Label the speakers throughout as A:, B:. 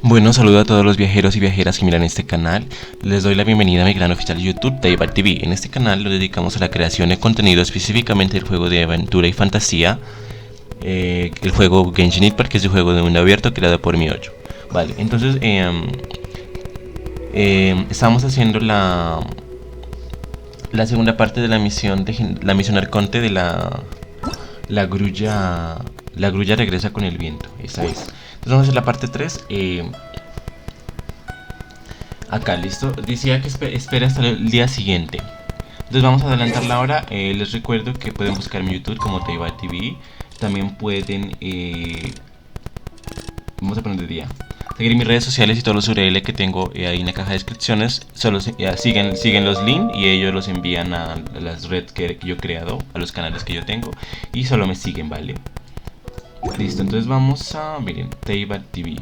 A: Bueno, saludo a todos los viajeros y viajeras que miran este canal. Les doy la bienvenida a mi canal oficial de YouTube, Parte TV. En este canal lo dedicamos a la creación de contenido específicamente del juego de aventura y fantasía, el juego Genshin Impact, que es un juego de mundo abierto creado por mi 8. Vale, entonces estamos haciendo la segunda parte de la misión Arconte de la Grulla. La Grulla regresa con el viento, esa es. Entonces vamos a hacer la parte 3. Acá, listo. Decía que espera hasta el día siguiente. Entonces vamos a adelantarla ahora. Les recuerdo que pueden buscar mi YouTube como Parte TV. También pueden... vamos a poner de día. Seguir mis redes sociales y todos los URL que tengo ahí en la caja de descripciones. Solo siguen los links y ellos los envían a las redes que yo he creado, a los canales que yo tengo. Y solo me siguen, ¿vale? Listo, entonces vamos a... Miren, Parte TV.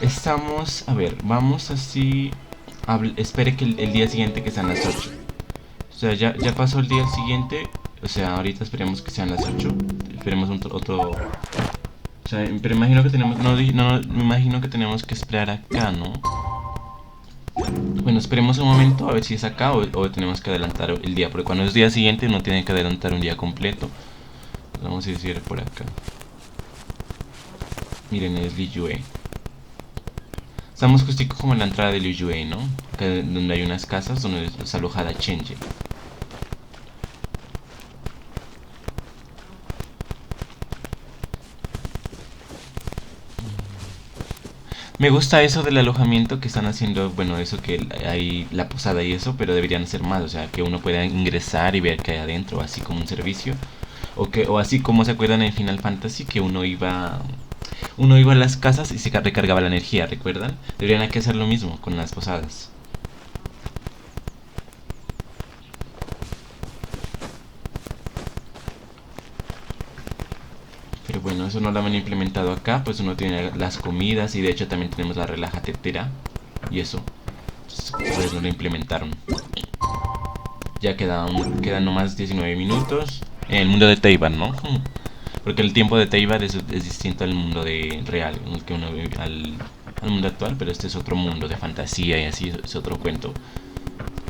A: Estamos... A ver, vamos así... espere que el día siguiente que sean las 8. O sea, ya pasó el día siguiente. O sea, ahorita esperemos que sean las 8. Esperemos otro... O sea, pero imagino que tenemos... No, me imagino que tenemos que esperar acá, ¿no? Bueno, esperemos un momento a ver si es acá o tenemos que adelantar el día. Porque cuando es día siguiente uno tiene que adelantar un día completo. Vamos a decir por acá. Miren, es Liyue. Estamos justico como en la entrada de Liyue, ¿no? Acá donde hay unas casas donde es alojada Chenje. Me gusta eso del alojamiento que están haciendo. Bueno, eso que hay la posada y eso, pero deberían hacer más. O sea, que uno pueda ingresar y ver qué hay adentro, así como un servicio. O así como se acuerdan en Final Fantasy, que uno iba a las casas y se recargaba la energía, ¿recuerdan? Deberían aquí hacer lo mismo con las posadas. Pero bueno, eso no lo han implementado acá. Pues uno tiene las comidas y de hecho también tenemos la relajatetera y eso. Pues no lo implementaron. Ya quedan nomás 19 minutos en el mundo de Teiban, ¿no? Porque el tiempo de Teiban es distinto al mundo real, en el que uno vive, al mundo actual, pero este es otro mundo de fantasía y así, es otro cuento.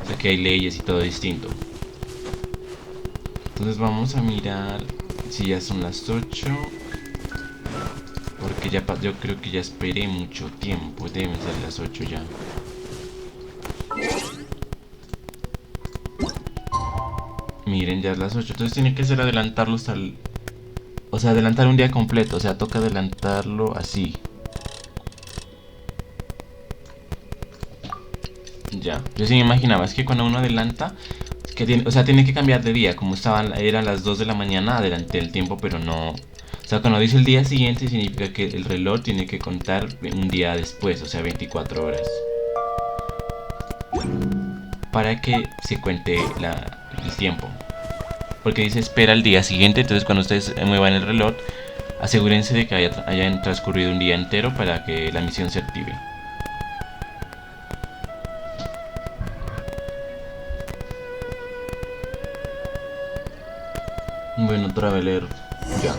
A: O sea que hay leyes y todo distinto. Entonces vamos a mirar si ya son las 8. Porque yo creo que ya esperé mucho tiempo, deben ser las 8 ya. Miren, ya es las 8, entonces tiene que ser adelantarlo hasta el... O sea, adelantar un día completo, o sea, toca adelantarlo así. Ya, yo sí me imaginaba, es que cuando uno adelanta, o sea, tiene que cambiar de día, como eran las 2 de la mañana, adelanté el tiempo, pero no... O sea, cuando dice el día siguiente significa que el reloj tiene que contar un día después, o sea, 24 horas. Para que se cuente el tiempo. Porque dice espera el día siguiente, entonces cuando ustedes muevan el reloj, asegúrense de que hayan transcurrido un día entero para que la misión se active. Bueno, Traveler, ya.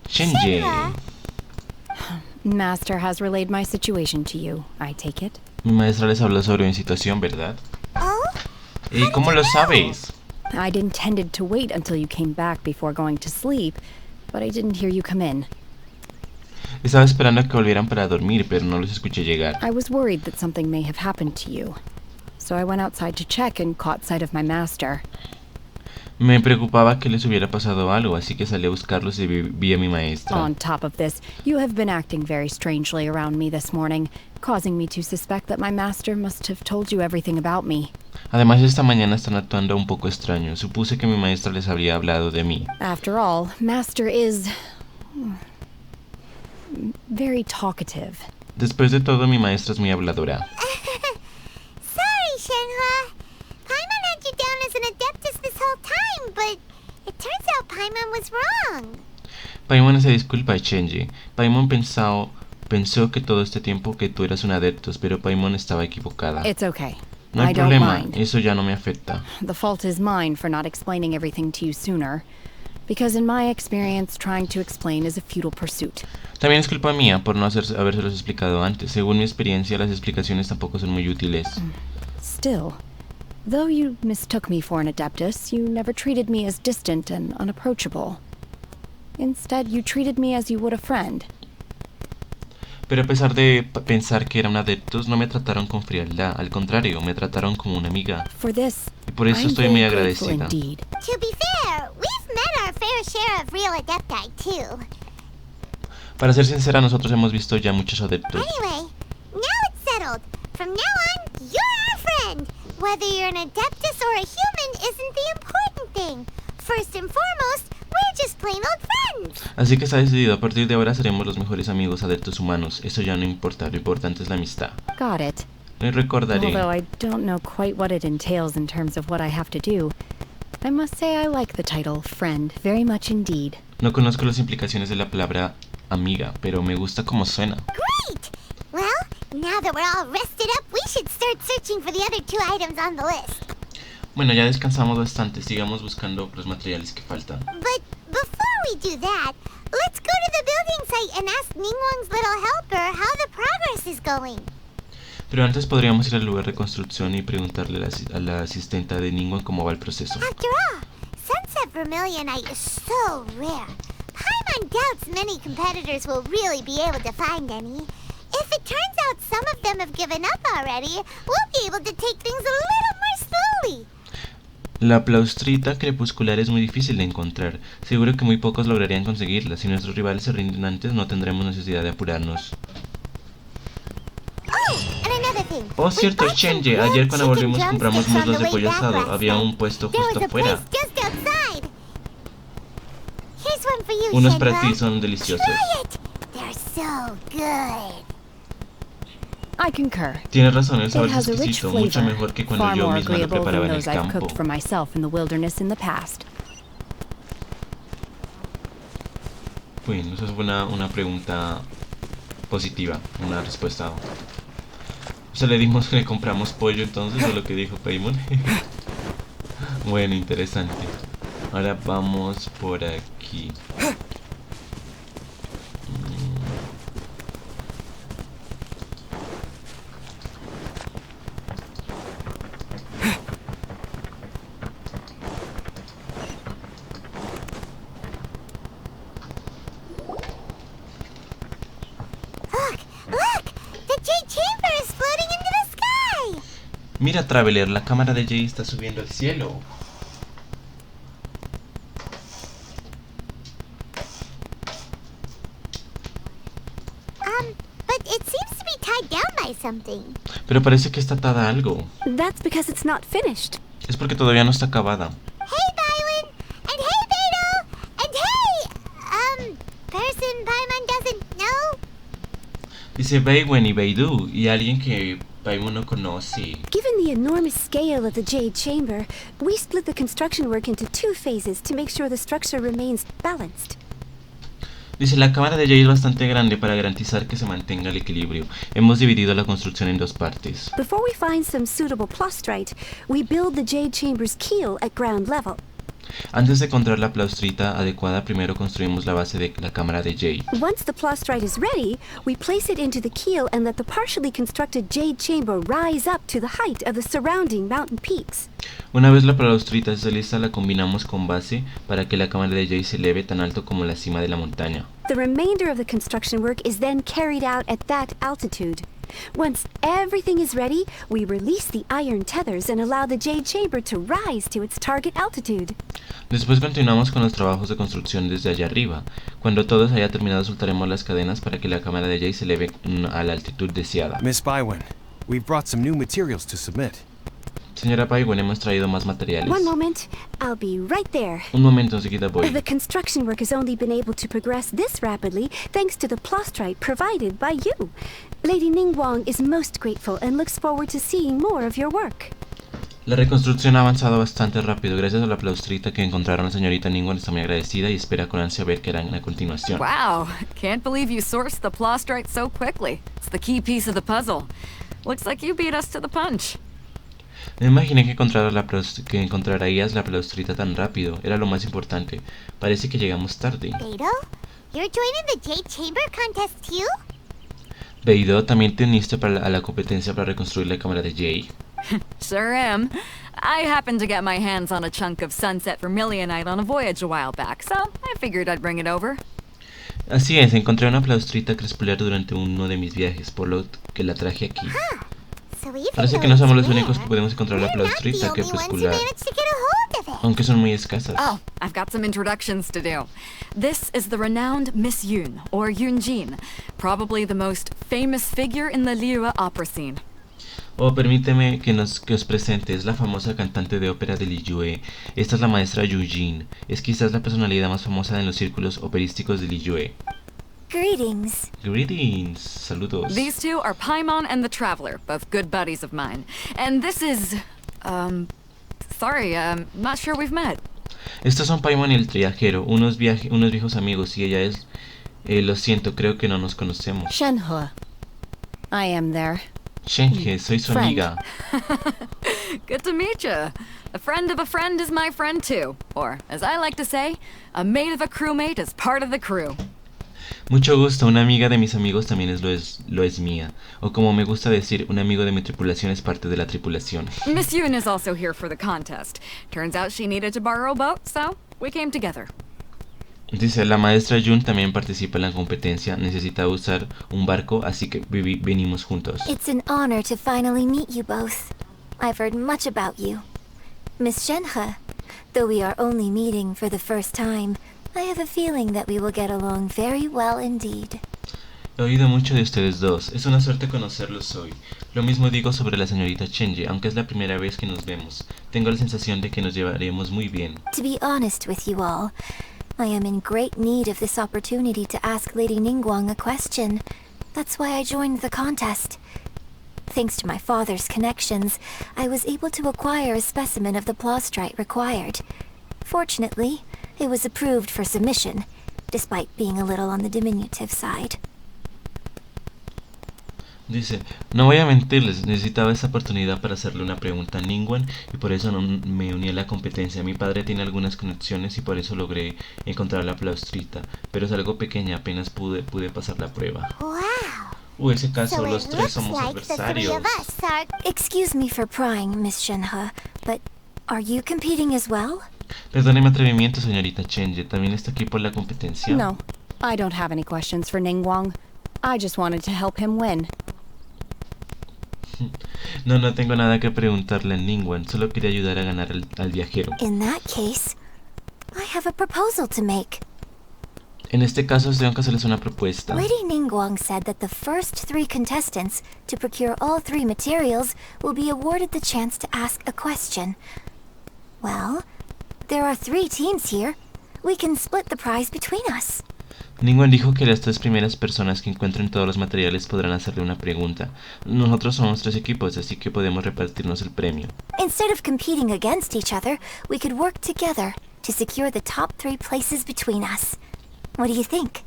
A: Chenje.
B: Master has relayed my situation to you, I take it.
A: Mi maestra les habló sobre mi situación, ¿verdad? ¿Y cómo lo sabes?
B: I'd intended to wait until you came back before going to sleep, but I didn't hear you come in.
A: Estaba esperando a que volvieran para dormir, pero no los escuché llegar.
B: I was worried that something may have happened to you, so I went outside to check and caught sight of my master.
A: Me preocupaba que les hubiera pasado algo, así que salí a buscarlos y vi a mi maestra.
B: On top of this, you have been acting very strangely around me this morning, causing me to suspect that my master must have told you everything about me.
A: Además, esta mañana están actuando un poco extraño. Supuse que mi maestra les habría hablado de mí.
B: After all, Master is... very talkative.
A: Después de todo, mi maestra es muy habladora.
C: Sorry, Shenhua. Paimon had you down as an adeptus this whole time, but it turns out Paimon was wrong.
A: Paimon se disculpa, Chenji. Paimon pensó que todo este tiempo que tú eras un adeptus, pero Paimon estaba equivocada.
B: It's okay.
A: No hay
B: I don't
A: problema,
B: mind.
A: eso ya no me afecta.
B: The fault is mine for not explaining everything to you sooner. Because in my experience, trying to explain is a futile pursuit.
A: También es culpa mía por no habérselos explicado antes. Según mi experiencia, las explicaciones tampoco son muy útiles.
B: Still, though you mistook me for an adeptus, you never treated me as distant and unapproachable. Instead, you treated me as you would a friend.
A: Pero a pesar de pensar que era un adeptus, no me trataron con frialdad. Al contrario, me trataron como una amiga.
B: For this,
A: Y por eso
B: I'm
A: estoy muy
B: very grateful
A: agradecida.
B: indeed.
C: To be fair, we've met our fair share of real adepti, too.
A: Para ser sincera, nosotros hemos visto ya muchos adeptos.
C: Anyway, now it's settled. From now on, you're our friend. Whether you're an adeptus or a human isn't the important thing. First and foremost, we're just plain old friends.
A: Así que está decidido, a partir de ahora seremos los mejores amigos adeptos humanos. Eso ya no importa, lo importante es la amistad.
B: Got it.
A: Lo recordaré.
B: Although I don't know quite what it entails in terms of what I have to do, I must say I like the title friend very much indeed.
A: No conozco las implicaciones de la palabra amiga, pero me gusta cómo suena.
C: Great! Well, now that we're all rested up, we should start searching for the other 2 items on the list.
A: Bueno, ya descansamos bastante, sigamos buscando los materiales que faltan.
C: But before we do that, let's go to the building site and ask Ningwang's little helper how the progress is going.
A: Pero antes podríamos ir al lugar de construcción y preguntarle a la asistenta de Ningguang cómo va el proceso.
C: After all, Sunset Vermilionite is so rare. Paimon doubts many competitors will really be able to find any. If it turns out some of them have given up already, we'll be able to take things a little more slowly.
A: La plaustrita crepuscular es muy difícil de encontrar. Seguro que muy pocos lograrían conseguirla. Si nuestros rivales se rinden antes, no tendremos necesidad de apurarnos.
C: Oh, and another thing.
A: Oh,
C: We
A: cierto,
C: bought some
A: Shenji.
C: grilled
A: Ayer cuando
C: chicken
A: volvimos compramos
C: drumsticks on
A: muslos
C: the
A: de pollo
C: way back
A: asado.
C: last
A: Había
C: night.
A: un puesto
C: There
A: justo
C: was a place
A: afuera.
C: just outside. Here's one for you,
A: Unos para
C: Shenhua.
A: ti son deliciosos.
C: Try it. They're so good.
B: I concur.
A: Tienes razón, el sabor
B: It
A: es
B: has a rich
A: exquisito, mucho
B: flavor,
A: mejor que cuando
B: far
A: yo
B: more
A: misma lo
B: agreeable
A: preparaba
B: than
A: en el
B: those I've
A: campo.
B: cooked for myself in the wilderness in the past.
A: Bueno, esa fue una pregunta positiva, una respuesta. O sea, le compramos pollo entonces, es lo que dijo Paimon. Bueno, interesante. Ahora vamos por aquí.
C: Look! The Jade Chamber is floating into the sky!
A: Mira, Traveler, la cámara de Jay está subiendo al cielo.
C: But it seems to be tied down by something.
A: Pero parece que está atada a algo.
D: That's because it's not finished.
A: Es porque todavía no está acabada.
C: Hey, Bywin! And hey, Beto! And hey! Person Paimon doesn't know?
A: Dice Beiwen y Beidu, y alguien que Paimon no conoce.
D: Given the enormous scale of the Jade Chamber, we split the construction work into 2 phases to make sure the structure remains balanced.
A: Dice, la cámara de Jay es bastante grande para garantizar que se mantenga el equilibrio. Hemos dividido la construcción en 2 partes.
D: Before we find some suitable plastrite, we build the Jade Chamber's keel at ground level.
A: Antes de encontrar la plaustrita adecuada, primero construimos la base de la cámara de Jay.
D: Once the plastrite is ready, we place it into the keel and let the partially constructed Jade Chamber rise up to the height of the surrounding mountain peaks.
A: Una vez la plaustrita esté lista, la combinamos con base para que la cámara de Jay se eleve tan alto como la cima de la montaña.
D: The remainder of the construction work is then carried out at that altitude. Once everything is ready, we release the iron tethers and allow the Jade Chamber to rise to its target altitude.
A: Después continuamos con los trabajos de construcción desde allá arriba. Cuando todo se haya terminado, soltaremos las cadenas para que la cámara de Jay se eleve a la altitud deseada.
E: Miss Bywin, we've brought some new materials to submit.
A: Señora Paiwen, hemos traído más materiales.
D: One moment, I'll be right there.
A: Un momento, enseguida voy.
D: The construction work has only been able to progress this rapidly thanks to the plastrite provided by you. Lady Ningguang is most grateful and looks forward to seeing more of your work.
A: La reconstrucción ha avanzado bastante rápido. Gracias a la plaustrita que encontraron, la señorita Ningguang está muy agradecida y espera con ansia ver qué harán a continuación.
F: Wow, can't believe you sourced the plastrite so quickly. It's the key piece of the puzzle. Looks like you beat us to the punch.
A: No imaginé que encontrarías la plaustrita tan rápido. Era lo más importante. Parece que llegamos tarde.
C: Beidou, you're joining the Jade Chamber contest too?
A: Beidou, ¿también te uniste a la competencia para reconstruir la cámara de Jay?
F: Sure am. I happened to get my hands on a chunk of sunset vermilionite on a voyage a while back, so I figured I'd bring it over.
A: Así es, encontré una plaustrita crepuscular durante uno de mis viajes, por lo que la traje aquí.
C: So even
A: Parece
C: though
A: que no
C: it's
A: somos los
C: rare,
A: únicos que podemos encontrar la
C: we're not the
A: plaustrita
C: only ones who
A: crepuscular,
C: managed to get a hold of it.
A: aunque son muy escasas.
F: Oh, I've got some introductions to do. This is the renowned Misión, or Yunjin, probably the most famous figure in the Liyue opera scene.
A: Oh, permíteme que os presente, es la famosa cantante de ópera de Liyue. Esta es la maestra Yujin. Es quizás la personalidad más famosa en los círculos operísticos de Liyue.
D: Greetings.
A: Greetings, saludos.
F: These two are Paimon and the Traveler, both good buddies of mine. And this is... not sure we've met.
A: Estos son Paimon y el Triajero, unos viejos amigos, y ella es... lo siento, creo que no nos conocemos.
B: Shenhe. I am there.
A: Shenhe, soy su
B: Friend.
A: amiga.
F: Good to meet you. A friend of a friend is my friend too. Or, as I like to say, a mate of a crewmate is part of the crew.
A: Mucho gusto, una amiga de mis amigos también lo es mía. O como me gusta decir, un amigo de mi tripulación es parte de la tripulación.
F: Miss Yoon is also here for the contest. Turns out she needed to borrow a boat, so we came together.
A: Dice, la maestra Jun también participa en la competencia, necesita usar un barco, así que venimos juntos.
D: It's an honor to finally meet you both. I've heard much about you. Miss Shenhe, though we are only meeting for the first time, I have a feeling that we will get along very well indeed.
A: He oído mucho de ustedes dos, es una suerte conocerlos hoy. Lo mismo digo sobre la señorita Chenji, aunque es la primera vez que nos vemos. Tengo la sensación de que nos llevaremos muy bien.
D: To be honest with you all, I am in great need of this opportunity to ask Lady Ningguang a question. That's why I joined the contest. Thanks to my father's connections, I was able to acquire a specimen of the plaustrite required. Fortunately, it was approved for submission, despite being a little on the diminutive side.
A: Dice, no voy a mentirles, necesitaba esa oportunidad para hacerle una pregunta a Ningguang y por eso no me uní a la competencia. Mi padre tiene algunas conexiones y por eso logré encontrar la plaustrita, pero es algo pequeña, apenas pude pasar la prueba.
C: Wow.
A: Ese caso,
C: So
A: los
C: it
A: tres
C: looks
A: somos
C: like the three
A: adversarios.
C: of us are...
D: Excuse me for prying, Miss Shenhe, but are you competing as well?
A: Perdone mi atrevimiento, señorita Chenji, ¿también está aquí por la competencia?
B: No, I don't have any questions for Ningguang. I just wanted to help him win.
A: No tengo nada que preguntarle a Ningguang, solo quería ayudar a ganar al viajero.
D: In that case, I have a proposal to make.
A: En este caso tengo que hacerles una propuesta.
D: Lady Ningguang said that the first 3 contestants to procure all 3 materials will be awarded the chance to ask a question. Well, there are 3 teams here. We can split the prize between us.
A: Ningguang dijo que las 3 primeras personas que encuentren todos los materiales podrán hacerle una pregunta. Nosotros somos 3 equipos, así que podemos repartirnos el premio.
D: Instead of competing against each other, we could work together to secure the top 3 places between us. What do you think?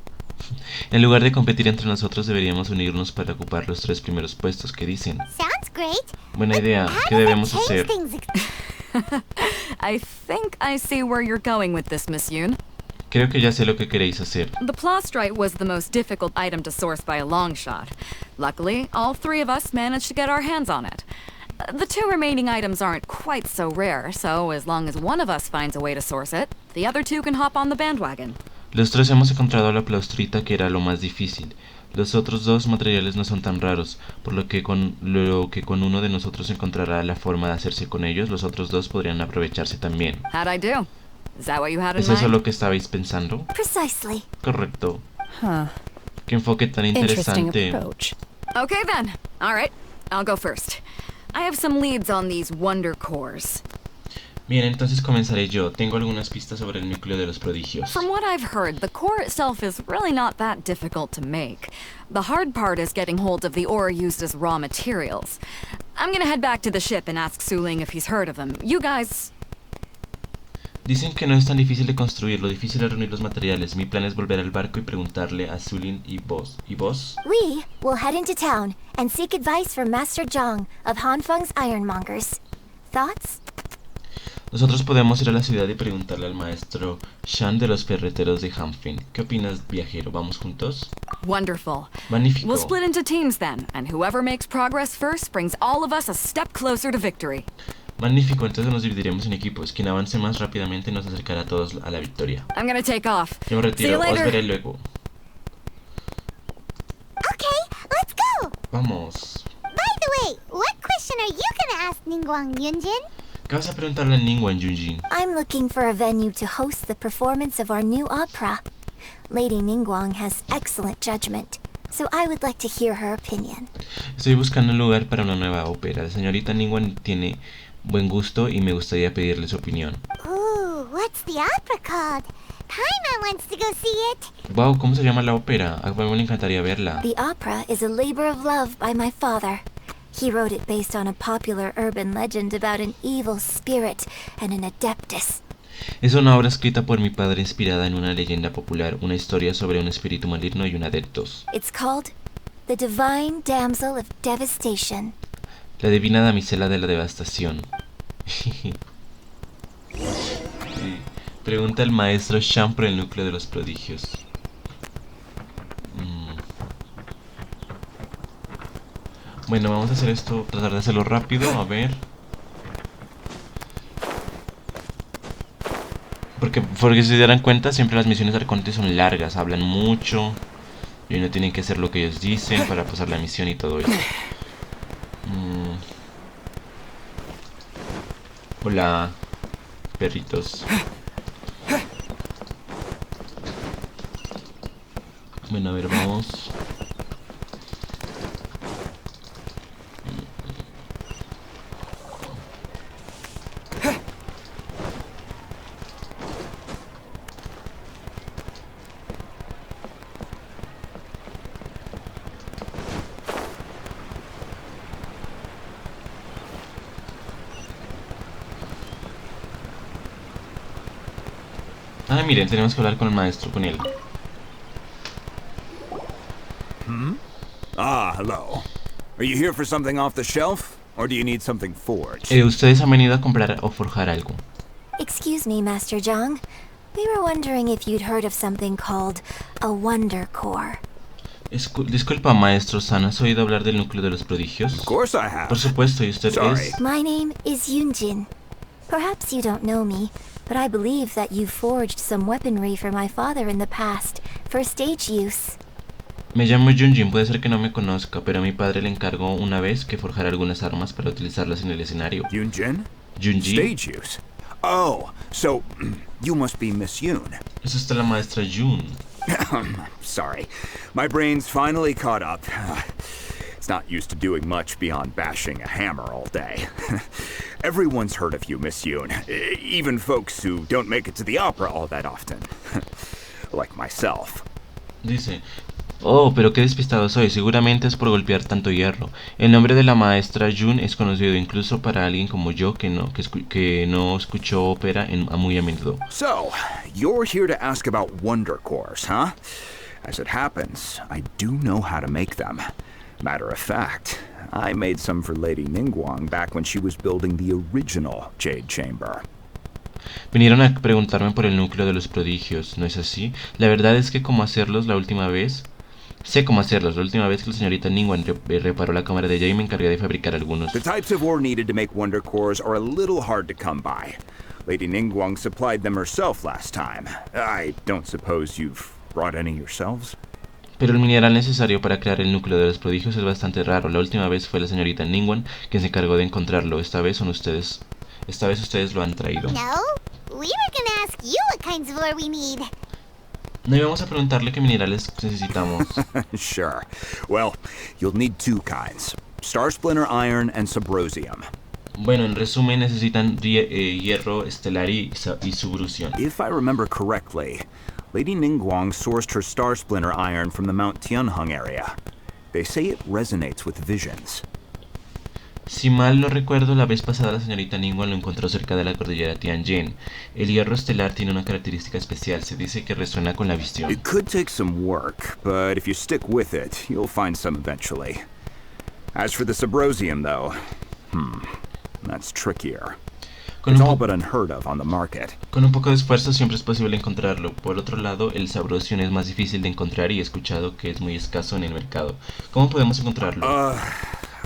A: En lugar de competir entre nosotros, deberíamos unirnos para ocupar los 3 primeros puestos. ¿Qué dicen?
C: Sounds great.
A: Buena idea.
C: How
A: ¿Qué
C: does it
A: debemos
C: change
A: hacer?
C: things?
F: I think I see where you're going with this, Miss Yoon.
A: Creo que ya sé lo que queréis hacer.
F: The plaustrite was the most difficult item to source by a long shot. Luckily, all 3 of us managed to get our hands on it. The 2 remaining items aren't quite so rare, so as long as one of us finds a way to source it, the other 2 can hop on the bandwagon.
A: Los 3 hemos encontrado la plaustrita, que era lo más difícil. Los otros 2 materiales no son tan raros, por lo que con uno de nosotros encontrará la forma de hacerse con ellos, los otros 2 podrían aprovecharse también.
F: How'd I do? Is that what you had in
A: ¿Es eso
F: mind?
A: lo que estabais pensando?
D: Precisely.
A: Correcto.
B: Huh.
A: Qué enfoque tan
B: Interesting
A: interesante.
B: approach.
F: Okay then. All right. I'll go first. I have some leads on these wonder cores.
A: Bien, entonces comenzaré yo. Tengo algunas pistas sobre el núcleo de los prodigios.
F: From what I've heard, the core itself is really not that difficult to make. The hard part is getting hold of the ore used as raw materials. I'm gonna head back to the ship and ask Suling if he's heard of them. You guys...
A: Dicen que no es tan difícil de construir, lo difícil es reunir los materiales. Mi plan es volver al barco y preguntarle a Sulin y vos. ¿Y vos?
D: We will head into town and seek advice from Master Zhang of Hanfeng's Ironmongers. Thoughts?
A: Nosotros podemos ir a la ciudad y preguntarle al maestro Shan de los ferreteros de Hanfin. ¿Qué opinas, viajero? ¿Vamos juntos?
F: Wonderful.
A: Magnífico.
F: We'll split into teams then, and whoever makes progress first brings all of us a step closer to victory.
A: Magnífico, entonces nos dividiremos en equipos. Quien avance más rápidamente nos acercará a todos a la victoria.
F: I'm gonna take off.
A: Yo me
F: See you
A: retiro, os
F: later.
A: veré luego.
C: Okay, let's go.
A: Vamos.
C: By the way, what question are you gonna ask Ningguang Yunjin?
A: ¿Qué vas a preguntarle a Ningguang Yunjin?
D: I'm looking for a venue to host the performance of our new opera. Lady Ningguang has excellent judgment, so I would like to hear her opinion.
A: Estoy buscando un lugar para una nueva ópera. La señorita Ningguang tiene buen gusto y me gustaría pedirle su opinión.
C: Ooh, what's the opera called? Paimon wants to go see it.
A: Wow, ¿cómo se llama la ópera? A mí me encantaría verla.
D: The opera is a labor of love by my father. He wrote it based on a popular urban legend about an evil spirit and an adeptus.
A: Es una obra escrita por mi padre inspirada en una leyenda popular, una historia sobre un espíritu maligno y un adeptos.
D: It's called The Divine Damsel of Devastation.
A: La divina damisela de la devastación. Pregunta el maestro Shan por el núcleo de los prodigios. Bueno, vamos a hacer esto, tratar de hacerlo rápido, a ver. Porque si se dieran cuenta, siempre las misiones de Arconte son largas, hablan mucho. Y uno tiene que hacer lo que ellos dicen para pasar la misión y todo eso. Hola, perritos. Bueno, a ver, vamos. Ah, miren, tenemos que hablar con el maestro, con él.
G: Ah, hello. Are you here for something off the shelf? Or do you need something forged?
A: Ustedes han venido a comprar o forjar algo.
D: Excuse me, Master Zhang. We were wondering if you'd heard of something called a Wonder Core.
A: Disculpa, maestro San, ¿has oído hablar del núcleo de los prodigios?
G: Of course I have.
A: Por supuesto, ¿y usted
G: Sorry.
A: es?
D: My name is Yunjin. Perhaps you don't know me, but I believe that you forged some weaponry for my father in the past, for stage use.
A: Me llamo Junjin, puede ser que no me conozca, pero a mi padre le encargó una vez que forjara algunas armas para utilizarlas en el escenario.
G: Yunjin?
A: Junji.
G: Stage use. Oh, so you must be Miss Yoon.
A: Eso está la maestra Jun.
G: Sorry. My brain's finally caught up. It's not used to doing much beyond bashing a hammer all day. Everyone's heard of you, Miss Yoon. Even folks who don't make it to the opera all that often. Like myself.
A: Dice, oh, pero qué despistado soy, seguramente es por golpear tanto hierro. El nombre de la maestra Jun es conocido incluso para alguien como yo que no escuchó ópera muy a menudo.
G: So, you're here to ask about wonder cores, huh? As it happens, I do know how to make them. Matter of fact, I made some for Lady Ningguang back when she was building the original Jade Chamber.
A: Vinieron a preguntarme por el núcleo de los prodigios, ¿no es así? La verdad es que cómo hacerlos la última vez... Sé cómo hacerlos. La última vez que la señorita Ningguang reparó la cámara de ella y me encargué de fabricar algunos.
G: The types of ore needed to make wonder cores are a little hard to come by. Lady Ningguang supplied them herself last time. I don't suppose you've brought any yourselves?
A: Pero el mineral necesario para crear el núcleo de los prodigios es bastante raro. La última vez fue la señorita Ningguang quien se encargó de encontrarlo. Esta vez ustedes lo han traído.
C: No, we were gonna ask you what kinds of ore we need.
A: No íbamos a preguntarle qué minerales necesitamos.
G: Sure. Well, you'll need two kinds. Star Splinter Iron and Subrosium.
A: Bueno, en resumen necesitan hierro estelar y subrusión.
G: If I remember correctly, Lady Ningguang sourced her Star Splinter Iron from the Mount Tianheng area. They say it resonates with visions.
A: Si mal no recuerdo, la vez pasada la señorita Ningguang lo encontró cerca de la cordillera Tianjin. El hierro estelar tiene una característica especial, se dice que resuena con la visión.
G: It could take some work, but if you stick with it, you'll find some eventually. As for the Subrosium, though, That's trickier.
A: Con
G: It's
A: un,
G: all
A: po-
G: but unheard of on the market.
A: con un poco de esfuerzo siempre es posible encontrarlo. Por otro lado, el Sabrosium es más difícil de encontrar y he escuchado que es muy escaso en el mercado. ¿Cómo podemos encontrarlo?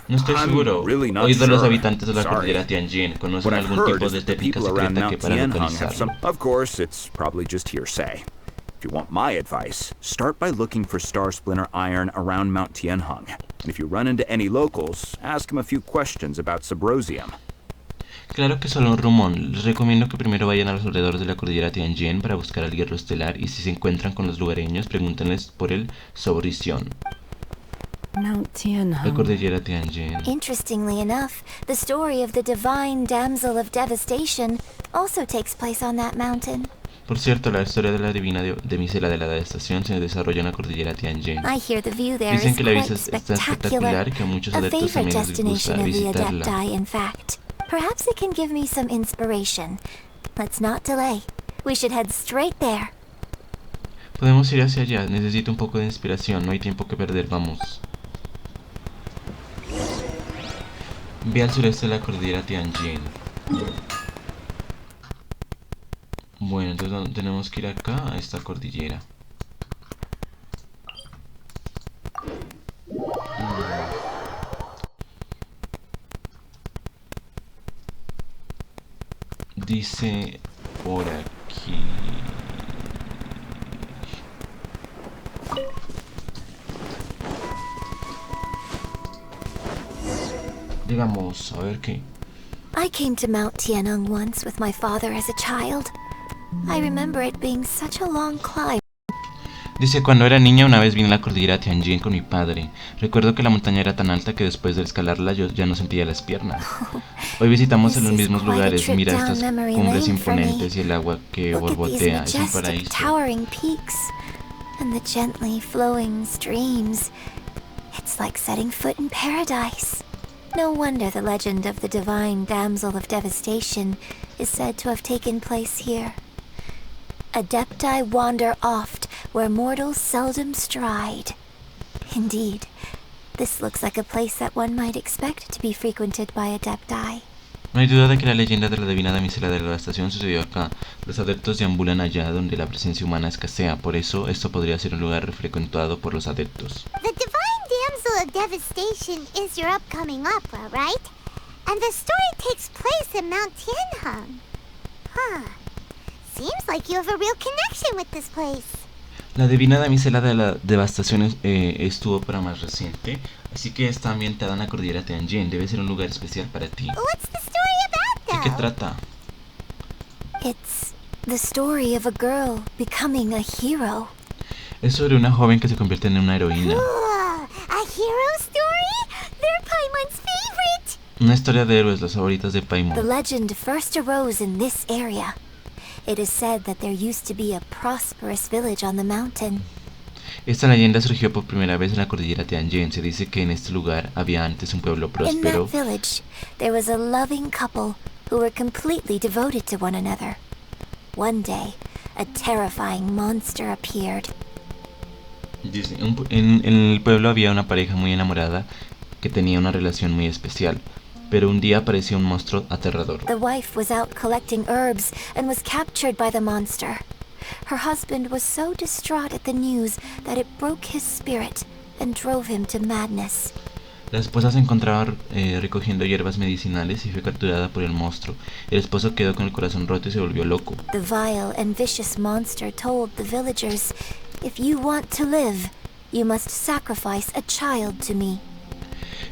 A: No estoy
G: I'm
A: seguro.
G: really not
A: Oído a los
G: sure.
A: habitantes de la
G: Sorry.
A: cordillera Tianjin. ¿Conocen
G: What I've
A: algún
G: heard
A: tipo
G: is
A: de
G: that the
A: técnica
G: people around
A: secreta que
G: Mount
A: para
G: Tianheng have some...
A: localizarlo?
G: Of course, it's probably just hearsay. If you want my advice, start by looking for Star Splinter iron around Mount Tianheng. And if you run into any locals, ask them a few questions about Sabrosium.
A: Claro que es solo un rumor. Les recomiendo que primero vayan a los alrededores de la cordillera Tianjin para buscar al hierro estelar y si se encuentran con los lugareños, pregúntenles por el Sabrosium.
B: Mount
A: La
B: Tianheng.
A: cordillera Tianjin.
D: Interestingly enough, the story of the divine damsel of devastation also takes place on that mountain.
A: Por cierto, la historia de la divina de misela de la devastación se desarrolla en la cordillera Tianjin.
D: I hear the view there
A: Dicen
D: is
A: que la
D: quite
A: vista está
D: spectacular.
A: espectacular y que a muchos
D: A
A: adeptos
D: favorite
A: también les gusta
D: destination of the
A: visitarla.
D: Adepti, in fact. Perhaps it can give me some inspiration. Let's not delay. We should head straight there.
A: Podemos ir hacia allá, necesito un poco de inspiración, no hay tiempo que perder, vamos. Ve al sureste de la cordillera Tianjin. Bueno, entonces tenemos que ir acá, a esta cordillera. Dice por aquí. Digamos, a ver qué.
D: I came to Mount Tianheng once with my father as a child. I remember it being such a long climb.
A: Dice, cuando era niña una vez vine a la cordillera Tianjin con mi padre. Recuerdo que la montaña era tan alta que después de escalarla yo ya no sentía las piernas. Hoy visitamos en los mismos lugares, mira estas cumbres imponentes y el agua que
D: Look at these
A: borbotea, es un
D: majestic,
A: paraíso.
D: towering peaks and the gently flowing streams. It's like setting foot in paradise. No wonder the legend of the divine damsel of devastation is said to have taken place here. Adepti wander oft where mortals seldom stride. Indeed, this looks like a place that one might expect to be frequented by Adepti.
A: No hay duda de que la leyenda de la divina damisela de la devastación sucedió acá. Los adeptos deambulan allá donde la presencia humana escasea, por eso esto podría ser un lugar frecuentado por los adeptos.
C: The Divine Damsel of Devastation is your upcoming opera, right? And the story takes place in Mount Tianheng. Huh. Seems like you have a real connection with this place.
A: La divina damisela de la devastación es tu ópera más reciente, así que está ambientada en la cordillera Tianjin. Debe ser un lugar especial para ti.
C: What's the story about,
A: ¿De
C: though?
A: qué trata?
D: It's the story of a girl becoming a hero.
A: Es sobre una joven que se convierte en una heroína.
C: Cool. A hero story? They're Paimon's favorite.
A: Una historia de héroes, las favoritas de
D: The
A: Paimon.
D: legend first arose in this area. It is said that there used to be a prosperous village on the mountain.
A: Esta leyenda surgió por primera vez en la cordillera Tianjin. Se dice que en este lugar había antes un pueblo
D: In
A: próspero.
D: that village, there was a loving couple who were completely devoted to one another. One day, a terrifying monster appeared.
A: Dice, en el pueblo había una pareja muy enamorada que tenía una relación muy especial, pero un día apareció un monstruo aterrador.
D: The wife was out collecting herbs and was captured by the monster. Her husband was so distraught at the news that it broke his spirit and drove him to madness.
A: La esposa se encontraba recogiendo hierbas medicinales y fue capturada por el monstruo. El esposo quedó con el corazón roto y se volvió loco.
D: The vile and vicious monster told the villagers, "If you want to live, you must sacrifice a child to me."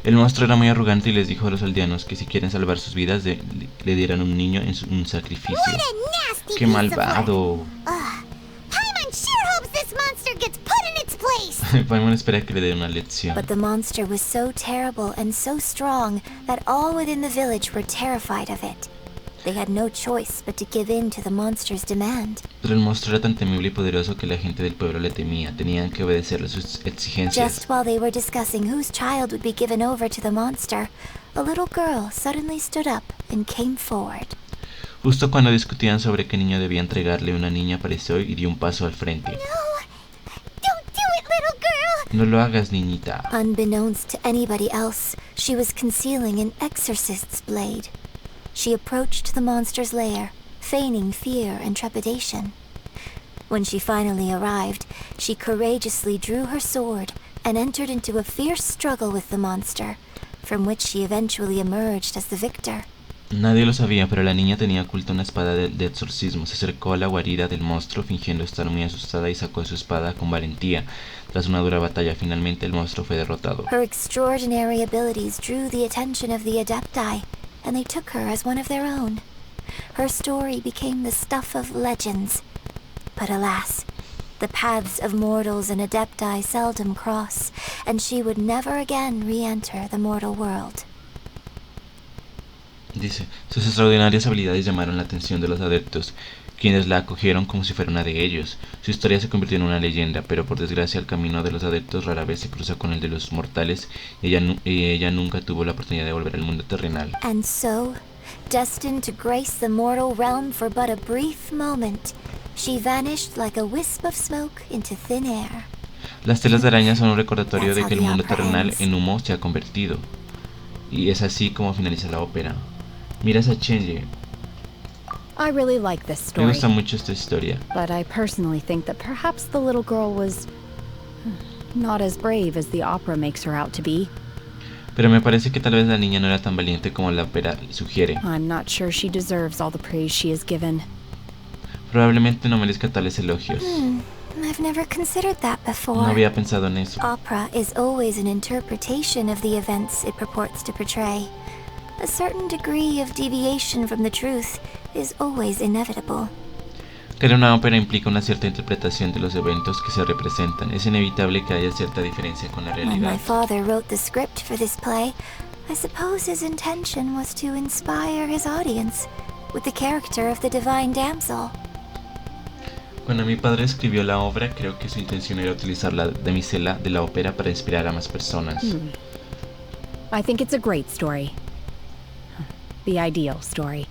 A: El monstruo era muy arrogante y les dijo a los aldeanos que si quieren salvar sus vidas le dieran un niño en un sacrificio.
C: What a nasty
A: ¡Qué
C: piece of work.
A: malvado!
C: Paimon sure hopes this monster gets put in its place.
A: Paimon espera que le dé una lección.
D: But the monster was so terrible and so strong that all within the village were terrified of it. They had no choice but to give in to the monster's demand.
A: Pero el monstruo era tan temible y poderoso que la gente del pueblo le temía. Tenían que obedecerle sus exigencias.
D: Just while they were discussing whose child would be given over to the monster, a little girl suddenly stood up and came forward.
A: Justo cuando discutían sobre qué niño debía entregarle, una niña apareció y dio un paso al frente.
C: Don't do it, little girl.
A: No lo hagas, niñita.
D: Unbeknownst to anybody else, she was concealing an exorcist's blade. she approached the monster's lair, feigning fear and trepidation. When she finally arrived, she courageously drew her sword and entered into a fierce struggle with the monster, from which she eventually emerged as the victor.
A: Nadie lo sabía, pero la niña tenía oculta una espada de exorcismo. Se acercó a la guarida del monstruo fingiendo estar muy asustada y sacó su espada con valentía. Tras una dura batalla, finalmente el monstruo fue derrotado.
D: Her extraordinary abilities drew the attention of the Adepti, and they took her as one of their own. Her story became the stuff of legends. But alas, the paths of mortals and Adepti seldom cross, and she would never again re-enter the mortal world.
A: Dice, sus extraordinarias habilidades llamaron la atención de los adeptos, quienes la acogieron como si fuera una de ellos. Su historia se convirtió en una leyenda, pero por desgracia el camino de los adeptos rara vez se cruza con el de los mortales, y ella nunca tuvo la oportunidad de volver al mundo terrenal.
D: And so, destined to grace the mortal realm for but a brief moment, she vanished like a wisp of smoke into thin air.
A: Las telas de araña son un recordatorio de que el mundo terrenal en humo se ha convertido. Y es así como finaliza la ópera. Mira esa Chenye.
B: I really like this
A: Me
B: story,
A: gusta mucho esta historia.
B: but I personally think that perhaps the little girl was not as brave as the opera makes her out to be.
A: Pero me parece que tal vez la niña no era tan valiente como la ópera sugiere.
B: I'm not sure she deserves all the praise she is given.
A: Probablemente no merezca tales elogios.
D: I've never considered that
A: No
D: before.
A: había pensado en eso.
D: Opera is always an interpretation of the events it purports to portray. A certain degree of deviation from the truth is always inevitable.
A: Crear una ópera implica una cierta interpretación de los eventos que se representan. Es inevitable que haya cierta diferencia con la
D: When my
A: realidad.
D: father wrote the script for this play, I suppose his intention was to inspire his audience with the character of the divine damsel.
A: Cuando mi padre escribió la obra, creo que su intención era utilizar la damisela de la ópera para inspirar a más personas.
B: I think it's a great story. The ideal story.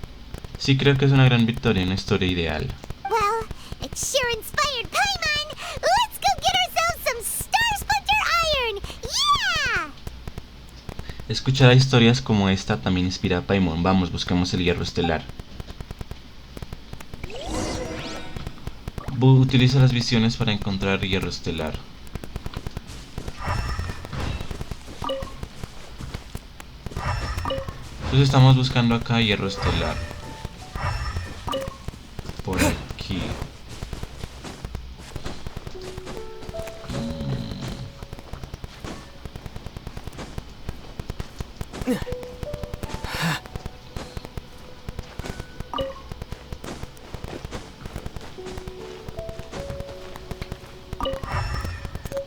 A: Sí, creo que es una gran victoria, una historia ideal.
C: Well, it sure inspired Paimon! Let's go get ourselves some Star Splinter Iron! Yeah!
A: Escuchar historias como esta también inspira a Paimon. Vamos, busquemos el hierro estelar. Utiliza las visiones para encontrar hierro estelar. Entonces estamos buscando acá hierro estelar. Por aquí.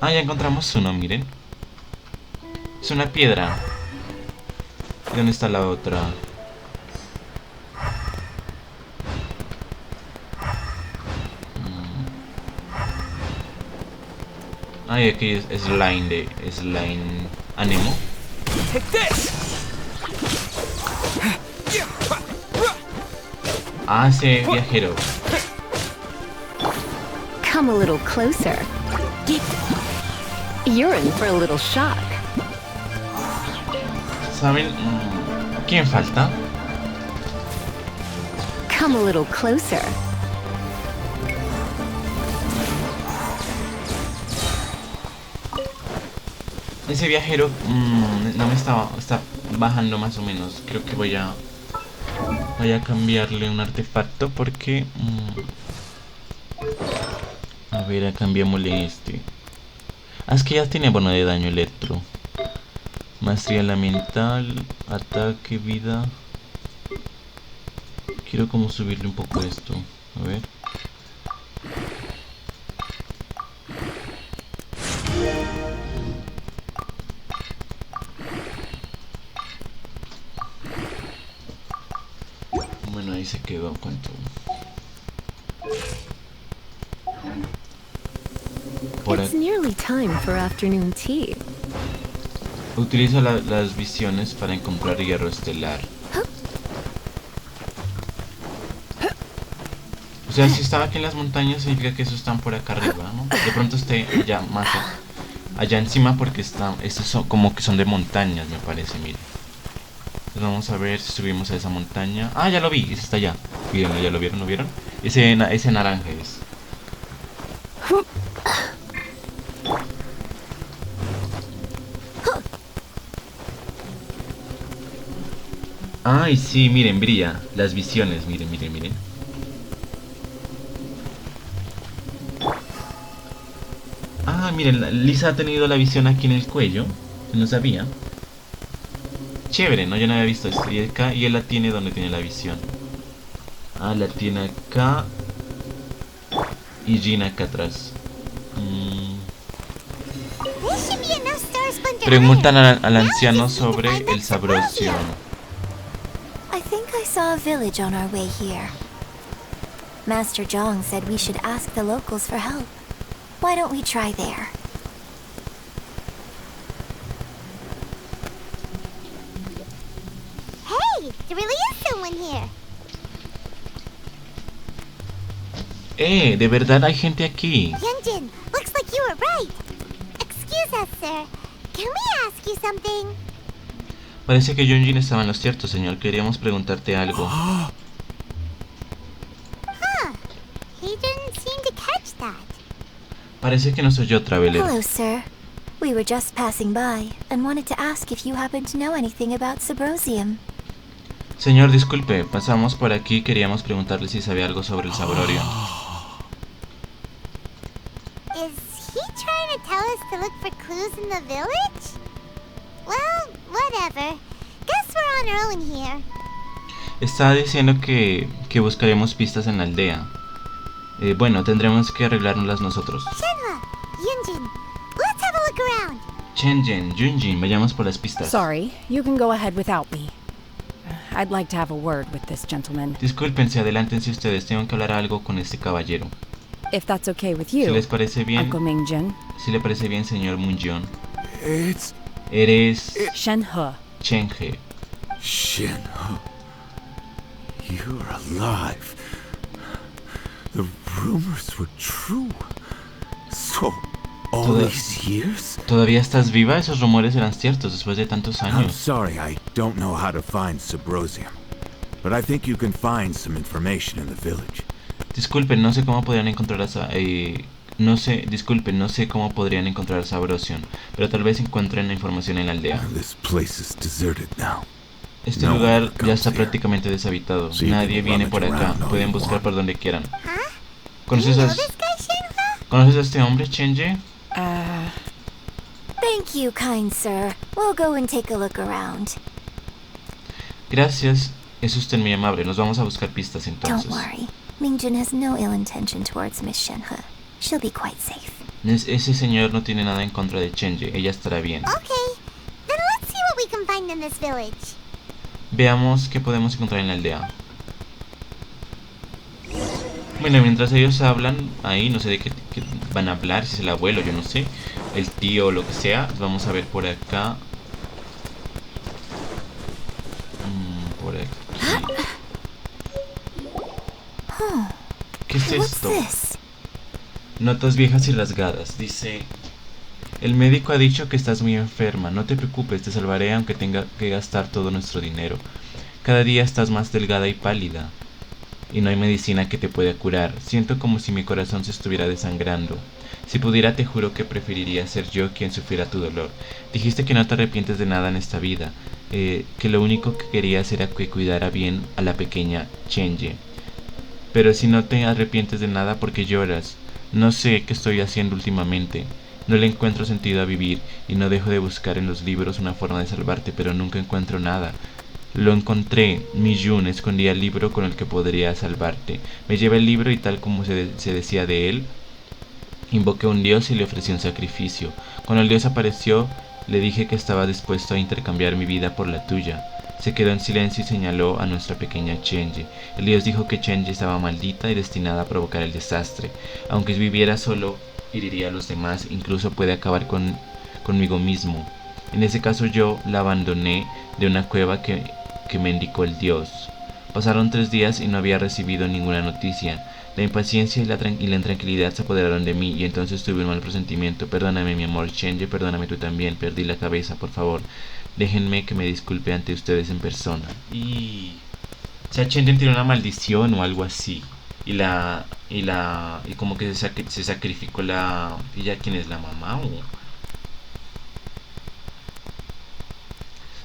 A: Ah, ya encontramos uno, miren. Es una piedra. ¿Y dónde está la otra? Ay, aquí es slime de slime anemo. Ah, ese viajero.
B: Come a little closer. You're in for a little shock.
A: ¿Saben quién falta?
B: Come a little closer.
A: Ese viajero no me está bajando más o menos. Creo que voy a cambiarle un artefacto porque a ver, cambiémosle este. Ah, es que ya tiene bono de daño electro. Maestría elemental, ataque, vida. Quiero como subirle un poco esto. A ver. Bueno, ahí se quedó. ¿Cuánto? Por
B: It's nearly time for afternoon tea.
A: Utiliza las visiones para encontrar hierro estelar. O sea, si estaba aquí en las montañas significa que esos están por acá arriba, ¿no? De pronto esté allá más allá encima porque estos son como que son de montañas, me parece, mire. Pues vamos a ver si subimos a esa montaña. Ah, ya lo vi, ese está allá. Mírenlo, ¿ya lo vieron? ¿Lo vieron? Ese naranja es. Ay, sí, miren, brilla. Las visiones, miren, miren, miren. Ah, miren, Lisa ha tenido la visión aquí en el cuello. No sabía. Chévere, ¿no? Yo no había visto esto. Y acá, y él la tiene donde tiene la visión. Ah, la tiene acá. Y Gina acá atrás. Preguntan al anciano sobre el sabrosio.
D: I think I saw a village on our way here. Master Zhong said we should ask the locals for help. Why don't we try there?
C: Hey, there really is someone here.
A: De verdad hay gente aquí.
C: Yunjin, looks like you were right. Excuse us, sir. Can we ask you something?
A: Parece que Yunjin estaba en lo cierto, señor. Queríamos preguntarte algo.
C: Huh. He didn't seem to catch that.
A: Parece que nos oyó Traveler.
D: Hello, sir. We were just passing by and wanted to ask if you happen to know anything about Sabrosium.
A: Señor, disculpe, pasamos por aquí y queríamos preguntarle si sabía algo sobre el sabrorio.
C: Is he trying to tell us to look for clues in the village? Well, whatever. Guess we're on our own here.
A: Está diciendo que buscaremos pistas en la aldea. Bueno, tendremos que arreglárnoslas nosotros.
C: Shenhua, Yunjin, let's have a look around.
A: Shenzhen, Yunjin, vayamos por las pistas.
B: Sorry, you can go ahead without me. I'd like to have a word with this gentleman.
A: Discúlpense, adelántense ustedes, tengo que hablar algo con este caballero.
B: If that's okay with
A: Si
B: you,
A: les parece bien,
B: Uncle Mingjin.
A: si le parece bien, señor Munjeon.
E: It's
A: Eres
B: Shenhe.
A: Chenge.
E: Shinho. You're alive. The rumors were true. So, all
A: Toda-
E: these years?
A: ¿Todavía estás viva? Esos rumores eran ciertos después de tantos
E: I'm
A: años.
E: sorry, I don't know how to find Sabrosium. But I think you can find some information in the village.
A: Disculpen, no sé cómo podrían encontrar no sé cómo podrían encontrar Sabrosium, pero tal vez encuentren la información en la aldea.
E: This place is deserted now.
A: Este
E: No
A: lugar
E: one
A: ya
E: comes
A: está
E: here.
A: prácticamente deshabitado.
E: So you
A: Nadie
E: can
A: viene
E: rummage
A: por acá.
E: around all
A: Pueden
E: you
A: buscar
E: want.
A: por donde quieran.
C: Huh?
A: ¿Conoces
C: You
A: a,
C: know this guy, Shenhua?
A: ¿Conoces a este hombre, Chenge?
D: Thank you, kind sir. We'll go and take a look around.
A: Gracias. Es usted muy amable. Nos vamos a buscar pistas entonces.
D: Don't worry. Mingjin has no ill intention towards Miss Shenhe. She'll be quite safe.
A: Ese señor no tiene nada en contra de Chenge. Ella estará bien.
C: Okay, then let's see what we can find in this village.
A: Veamos qué podemos encontrar en la aldea. Bueno, mientras ellos hablan, ahí no sé de qué van a hablar, si es el abuelo, yo no sé, el tío o lo que sea. Vamos a ver por acá. Por aquí. ¿Qué es
D: What's
A: esto?
D: this?
A: Notas viejas y rasgadas. Dice: el médico ha dicho que estás muy enferma. No te preocupes, te salvaré aunque tenga que gastar todo nuestro dinero. Cada día estás más delgada y pálida. Y no hay medicina que te pueda curar. Siento como si mi corazón se estuviera desangrando. Si pudiera, te juro que preferiría ser yo quien sufriera tu dolor. Dijiste que no te arrepientes de nada en esta vida. Que lo único que querías era que cuidara bien a la pequeña Chenge. Pero si no te arrepientes de nada, ¿por qué lloras? No sé qué estoy haciendo últimamente. No le encuentro sentido a vivir y no dejo de buscar en los libros una forma de salvarte, pero nunca encuentro nada. Lo encontré. Mijun escondía el libro con el que podría salvarte. Me llevé el libro y tal como se decía de él, invoqué a un dios y le ofrecí un sacrificio. Cuando el dios apareció, le dije que estaba dispuesto a intercambiar mi vida por la tuya. Se quedó en silencio y señaló a nuestra pequeña Chenge. El dios dijo que Chenge estaba maldita y destinada a provocar el desastre. Aunque viviera solo, heriría a los demás, incluso puede acabar conmigo mismo. En ese caso yo la abandoné de una cueva que me indicó el dios. Pasaron 3 días y no había recibido ninguna noticia. La impaciencia y la intranquilidad se apoderaron de mí y entonces tuve un mal presentimiento. Perdóname, mi amor Chenge, perdóname tú también. Perdí la cabeza, por favor. Déjenme que me disculpe ante ustedes en persona. O sea, Chen tiene una maldición o algo así. Y como que se sacrificó la... ¿Ella quién es? ¿La mamá o...?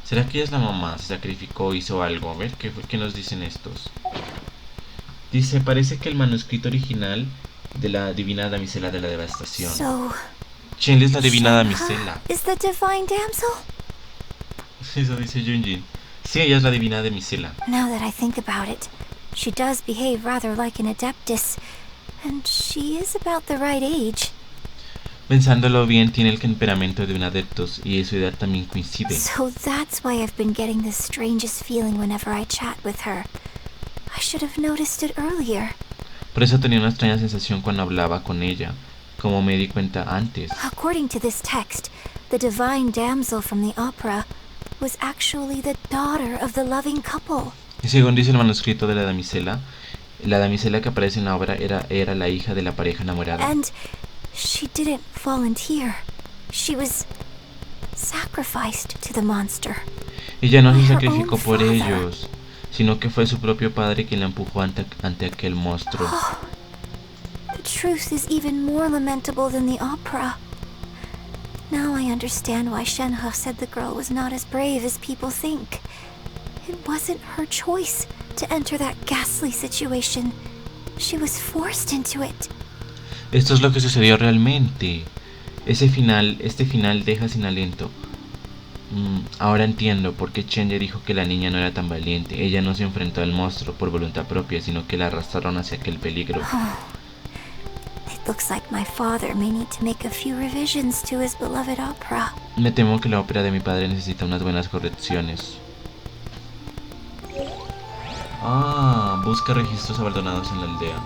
A: ¿Será que ella es la mamá? Se sacrificó, hizo algo. A ver, ¿qué nos dicen estos? Dice, parece que el manuscrito original de la divina damisela de la devastación.
D: So,
A: Chen es la divina
D: Shenhe
A: damisela.
D: is the divine damsel?
A: Eso dice Junjin. Sí, ella es la divina damisela.
D: Now that I think about it, she does behave rather like an adeptus, and she is about the right age.
A: Pensándolo bien, tiene el temperamento de un adeptus y su edad también coincide.
D: So that's why I've been getting the strangest feeling whenever I chat with her. I should have noticed it earlier.
A: Por eso tenía una extraña sensación cuando hablaba con ella, como me di cuenta antes.
D: According to this text, the divine damsel from the opera was actually the daughter of the loving couple.
A: Y según dice el manuscrito de la damisela que aparece en la obra era la hija de la pareja enamorada.
D: And she didn't volunteer. She was sacrificed to the monster.
A: Ella no se
D: By her
A: sacrificó
D: own
A: por
D: father.
A: ellos, sino que fue su propio padre quien la empujó ante aquel monstruo.
D: The truth is even more lamentable than the opera. Now I understand why Shenhe said the girl was not as brave as people think. It wasn't her choice to enter that ghastly situation. She was forced into it.
A: Esto es lo que sucedió realmente. Este final deja sin aliento. Ahora entiendo por qué Chenje dijo que la niña no era tan valiente. Ella no se enfrentó al monstruo por voluntad propia, sino que la arrastraron hacia aquel peligro.
D: It looks like my father may need to make a few revisions to his beloved opera.
A: Me temo que la ópera de mi padre necesita unas buenas correcciones. Busca registros abandonados en la aldea.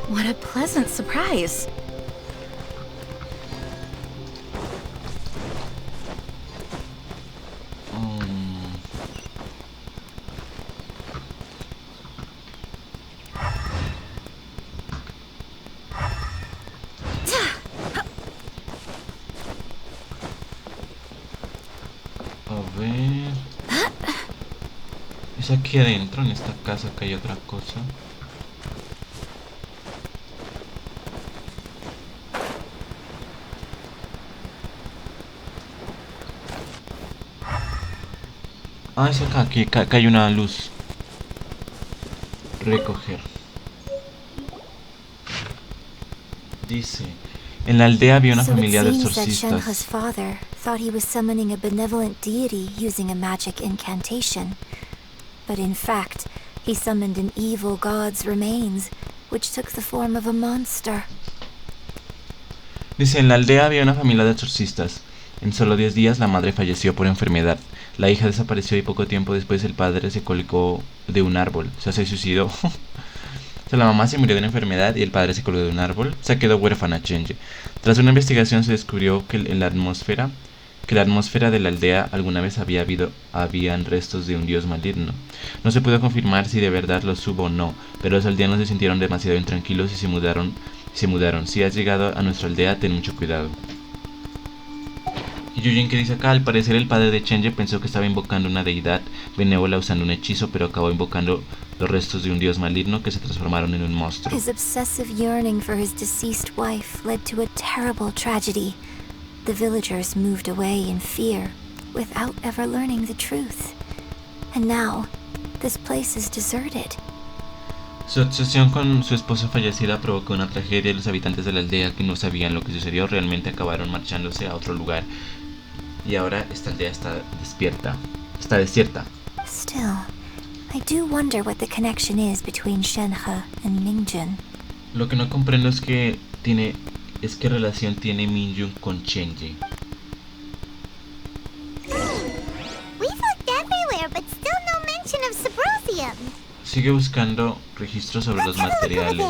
F: What a pleasant surprise.
A: A ver... ¿Es aquí adentro, en esta casa, que hay otra cosa? Es acá, que hay una luz. Recoger. Dice, en la aldea había una
D: So it
A: familia de
D: seems that Shenhe's
A: exorcistas.
D: father thought he was summoning a benevolent deity using a magic incantation. But in fact, he summoned an evil god's remains, which took the form of a monster.
A: Dice, en la aldea había una familia de exorcistas. En solo 10 días la madre falleció por enfermedad. La hija desapareció y poco tiempo después el padre se colgó de un árbol. O sea, se suicidó. O sea, la mamá se murió de una enfermedad y el padre se colgó de un árbol. Se quedó huérfana Chenje. Tras una investigación se descubrió que la atmósfera de la aldea alguna vez habían restos de un dios maligno. No se pudo confirmar si de verdad los hubo o no, pero los aldeanos se sintieron demasiado intranquilos y se mudaron. Si has llegado a nuestra aldea, ten mucho cuidado. Y Yujin, que dice acá, al parecer el padre de Chenje pensó que estaba invocando una deidad benévola usando un hechizo, pero acabó invocando los restos de un dios maligno que se transformaron en un monstruo.
D: His obsessive yearning for his deceased wife led to a terrible tragedy. The villagers moved away in fear, without ever learning the truth. And now, this place is deserted.
A: Su obsesión con su esposa fallecida provocó una tragedia y los habitantes de la aldea, que no sabían lo que sucedió, realmente acabaron marchándose a otro lugar. Y ahora esta aldea está desierta.
D: Still, I do wonder what the connection is between Shenhe and Mingjun.
A: Lo que no comprendo es qué relación tiene Minjun con Chenje.
C: We've looked everywhere, but still no mention of Sabrosium.
A: Sigue buscando registros sobre los materiales.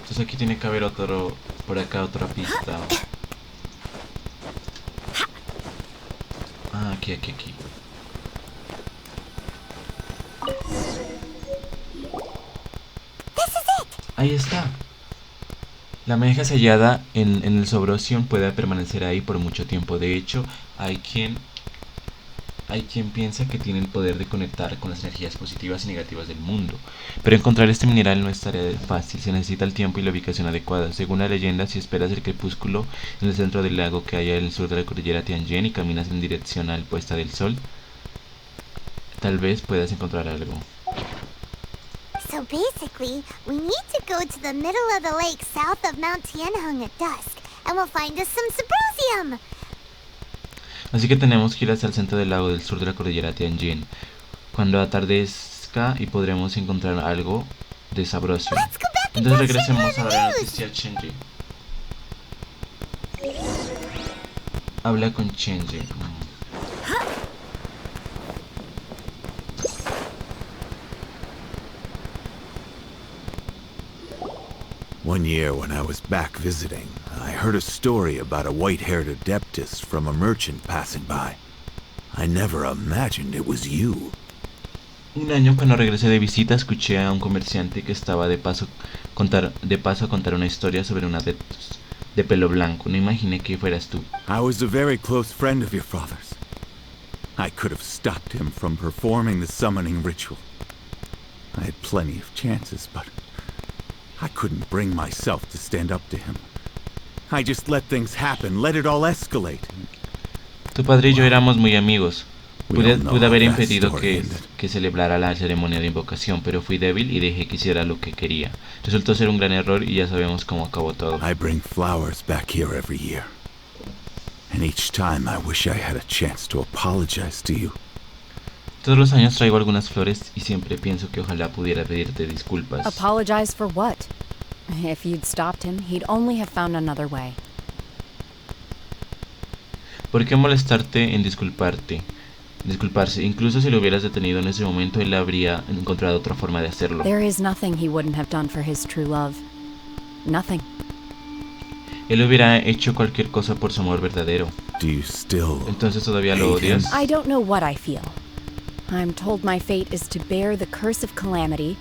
A: Entonces aquí tiene que haber por acá otra pista. Aquí. Ahí está. La meja sellada en el Sobrosium puede permanecer ahí por mucho tiempo. De hecho, hay quien piensa que tiene el poder de conectar con las energías positivas y negativas del mundo. Pero encontrar este mineral no es tarea fácil, se necesita el tiempo y la ubicación adecuada. Según la leyenda, si esperas el crepúsculo en el centro del lago que hay al sur de la cordillera Tianjin y caminas en dirección al puesta del sol, tal vez puedas encontrar algo.
C: So basically, we need to go to the middle of the lake south of Mount Tianheng at dusk, and we'll find us some Subrosium.
A: Así que tenemos que ir hacia el centro del lago del sur de la cordillera Tianjin cuando atardezca y podremos encontrar algo de Subrosium. Entonces regresemos a la noticia Shenji. Habla con Shenji.
E: One year when I was back visiting, I heard a story about a white-haired adeptus from a merchant passing by. I never imagined it was you.
A: Un año cuando regresé de visita escuché a un comerciante que estaba de paso a contar una historia sobre un adeptus de pelo blanco. No imaginé que fueras tú.
E: I was a very close friend of your father's. I could have stopped him from performing the summoning ritual. I had plenty of chances, but I couldn't bring myself to stand up to him. I just let things happen, let it all escalate.
A: Tu padre y yo éramos muy amigos. Pude haber
E: that
A: impedido
E: story
A: que celebrara la ceremonia de invocación, pero fui débil y dejé que hiciera lo que quería. Resultó ser un gran error y ya sabemos cómo acabó todo.
E: I bring flowers back here every year. And each time I wish I had a chance to apologize to you.
A: Todos los años traigo algunas flores y siempre pienso que ojalá pudiera pedirte disculpas.
B: Apologize for what? If you'd stopped him, he'd only have found another way.
A: ¿Por qué molestarte en disculparse? Incluso si lo hubieras detenido en ese momento, él habría encontrado otra forma de hacerlo.
B: There is nothing he wouldn't have done for his true love. Nothing.
A: Él hubiera hecho cualquier cosa por su amor verdadero.
E: Do you still
A: Entonces todavía lo
E: hate him?
A: odias.
B: I don't know what I feel. I'm told my fate is to bear the curse of calamity,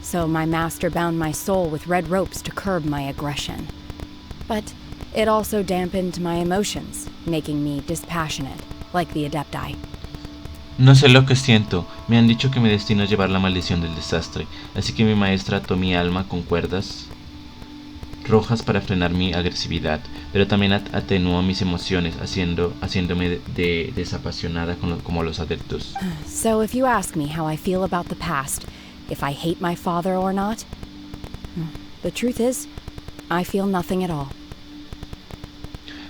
B: so my master bound my soul with red ropes to curb my aggression. But it also dampened my emotions, making me dispassionate, like the Adepti.
A: No sé lo que siento. Me han dicho que mi destino es llevar la maldición del desastre. Así que mi maestra ató mi alma con cuerdas rojas para frenar mi agresividad, pero también atenuó mis emociones, haciéndome desapasionada como los adeptos.
B: So if you ask me how I feel about the past, if I hate my father or not, the truth is, I feel nothing at all.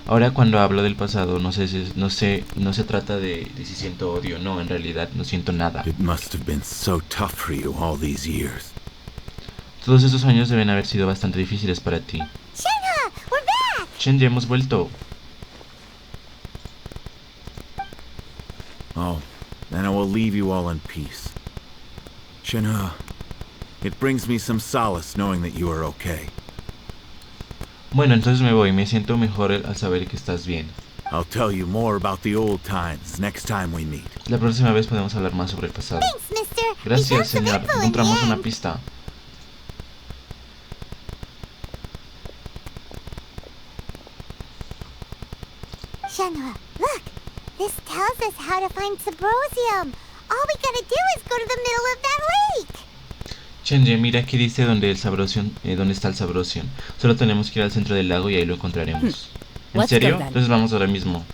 A: Ahora cuando hablo del pasado, no se trata de si siento odio. No, en realidad no siento nada.
E: It must have been so tough for you all these years.
A: Todos esos años deben haber sido bastante difíciles para ti.
C: Shenhe, we're back!
A: Shenji, hemos vuelto.
E: Oh, then I will leave you all in peace. Shenhe, it brings me some solace knowing that you are okay.
A: Bueno, entonces me voy. Me siento mejor al saber que estás bien.
E: I'll tell you more about the old times next time we meet.
A: La próxima vez podemos hablar más sobre el pasado.
C: Thanks, mister. We got
A: Gracias,
C: some
A: señor.
C: info in the
A: Encontramos una
C: end.
A: pista.
C: Shenhe, look! This tells us how to find Subrosium. All we gotta do is go to the middle of that lake.
A: Shenji, mira aquí dice dónde está el Subrosium. Solo tenemos que ir al centro del lago y ahí lo encontraremos. ¿En
B: Let's
A: serio?
B: go then.
A: Entonces vamos ahora mismo.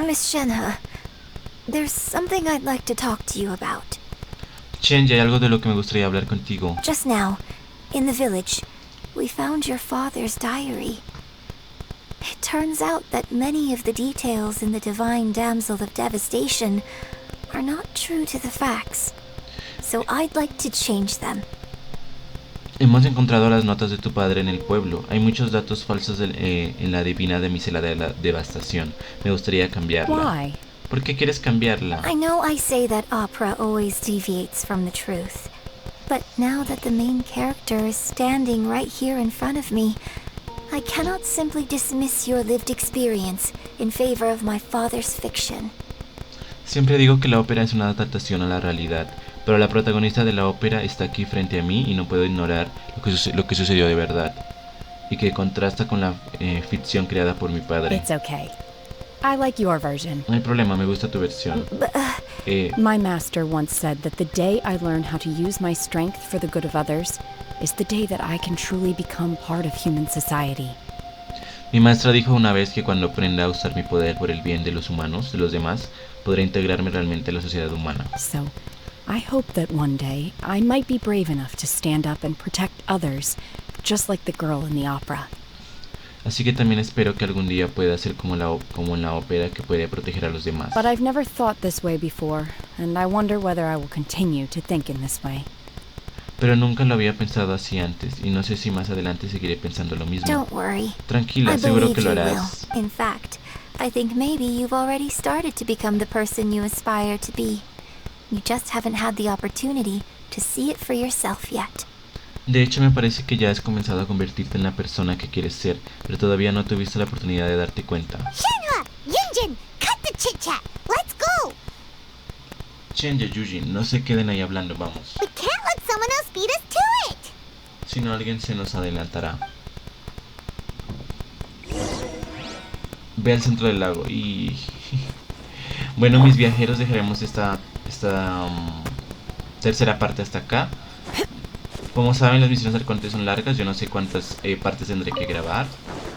D: Miss Shenhe, there's something I'd like to talk to you about.
A: Shenji, hay algo de lo que me gustaría hablar contigo.
D: Just now, in the village, we found your father's diary. It turns out that many of the details in the Divine Damsel of Devastation are not true to the facts. So I'd like to change them.
A: Hemos encontrado las notas de tu padre en el pueblo. Hay muchos datos falsos en la divina damisela de la devastación. Me gustaría cambiarla.
B: Why?
A: ¿Por qué quieres cambiarla?
D: I know I say that opera always deviates from the truth. But now that the main character is standing right here in front of me, I cannot simply dismiss your lived experience in favor of my father's fiction.
A: Siempre digo que la ópera es una adaptación a la realidad, pero la protagonista de la ópera está aquí frente a mí y no puedo ignorar lo que sucedió de verdad, y que contrasta con la ficción creada por mi padre.
B: It's okay. I like your version.
A: No hay problema, me gusta tu versión.
B: My master once said that the day I learn how to use my strength for the good of others is the day that I can truly become part of human society.
A: Mi maestra dijo una vez que cuando aprenda a usar mi poder por el bien de los humanos, de los demás, podré integrarme realmente a la sociedad humana.
B: So, I hope that one day I might be brave enough to stand up and protect others, just like the girl in the opera.
A: Así que también espero que algún día pueda ser como en la ópera, que puede proteger a los demás.
B: But I've never thought this way before, and I wonder whether I will continue to think in this way.
A: Pero nunca lo había pensado así antes, y no sé si más adelante seguiré pensando lo mismo.
D: Don't worry.
A: Tranquila,
D: I
A: seguro
D: believe
A: que lo
D: you
A: harás.
D: will. In fact, I think maybe you've already started to become the person you aspire to be. You just haven't had the opportunity to see it for yourself yet.
A: De hecho, me parece que ya has comenzado a convertirte en la persona que quieres ser, pero todavía no tuviste la oportunidad de darte cuenta.
C: Shenhua, Yunjin, cut the chit-chat. Let's go.
A: Shenja, Yujin, no se queden ahí hablando, vamos.
C: We can't let someone else beat us to it.
A: Si no, alguien se nos adelantará. Ve al centro del lago y... Bueno, mis viajeros, dejaremos esta tercera parte hasta acá. Como saben, las misiones de Arconte son largas. Yo no sé cuántas partes tendré que grabar,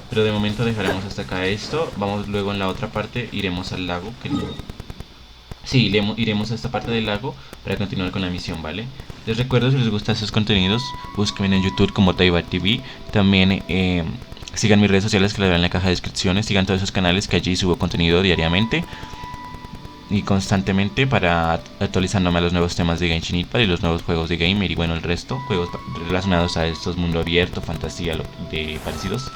A: pero de momento dejaremos hasta acá esto. Vamos luego en la otra parte, iremos al lago. Sí, iremos a esta parte del lago para continuar con la misión, ¿vale? Les recuerdo, si les gustan estos contenidos, búsquenme en YouTube como Taiba TV. También sigan mis redes sociales que las verán en la caja de descripciones. Sigan todos esos canales que allí subo contenido diariamente y constantemente para actualizándome a los nuevos temas de Genshin Impact y los nuevos juegos de gamer y bueno, el resto, juegos relacionados a estos mundo abierto, fantasía, de parecidos.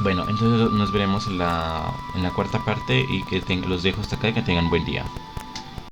A: Bueno, entonces nos veremos en la cuarta parte y que los dejo hasta acá y que tengan buen día.